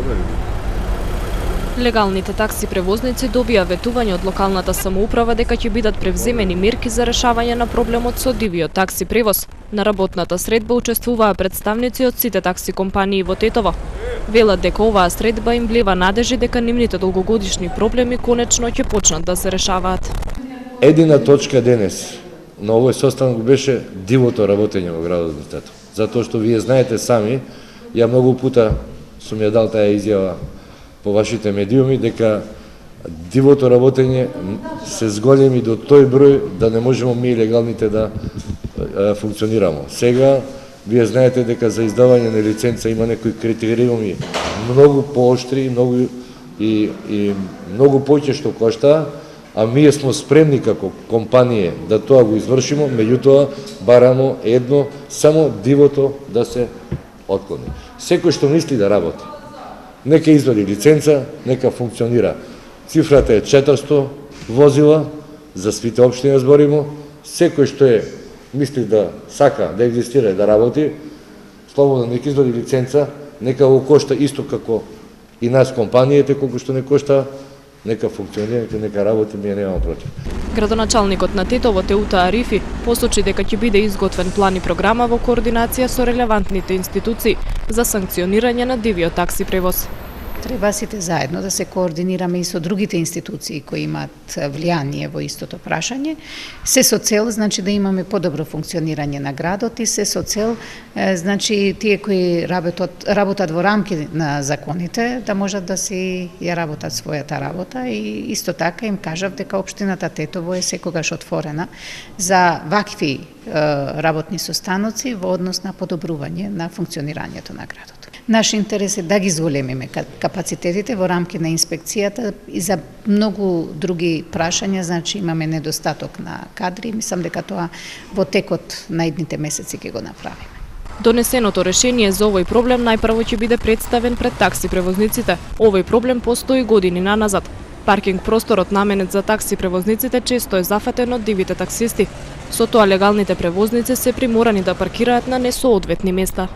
Добре. Легалните такси превозници добија ветување од локалната самоуправа дека ќе бидат превземени мерки за решавање на проблемот со дивиот такси превоз. На работната средба учествуваа представници од сите такси компании во Тетово. Велат дека оваа средба им влива надежи дека нивните долгогодишни проблеми конечно ќе почнат да се решаваат. Едина точка денес на овој состанок беше дивото работење во градот на Тетово. Затоа што вие знаете сами, ја многу пута сум ја дал таа изјава по вашите медиуми, дека дивото работење се зголеми до тој број да не можеме ми легалните да функционираме. Сега, вие знаете дека за издавање на лиценца има некои критериуми многу пооштри, и многу повеќе што кошта, а ние сме спремни како компанија да тоа го извршиме, меѓутоа барамо едно, само дивото да се отклони. Секој што мисли да работи, нека извади лиценца, нека функционира. Цифрата е 400 возила, за сите општини зборимо. Секој што мисли да сака да екзистира и да работи, слободно нека извади лиценца, нека го кошта исто како и нас компанијите, колку што не кошта, нека функционира, нека работи, ние немаме против. Градоначалникот на Тетово Теута Арифи посочи дека ќе биде изготвен план и програма во координација со релевантните институции за санкционирање на дивиот такси превоз. Треба сите заедно да се координираме и со другите институции кои имаат влијание во истото прашање, се со цел значи да имаме подобро функционирање на градот и се со цел значи тие кои работат во рамки на законите да можат да си ја работат својата работа и исто така им кажав дека општината Тетово е секогаш отворена за вакви работни состаноци во однос на подобрување на функционирањето на градот. Наш интерес е да ги зголемиме капацитетите во рамки на инспекцијата и за многу други прашања, значи имаме недостаток на кадри, мислам дека тоа во текот на идните месеци ќе го направиме. Донесеното решение за овој проблем најпрво ќе биде представен пред такси превозниците. Овој проблем постои години наназад. Паркинг просторот наменет за такси превозниците често е зафатен од дивите таксисти. Со тоа легалните превозници се приморани да паркираат на несоодветни места.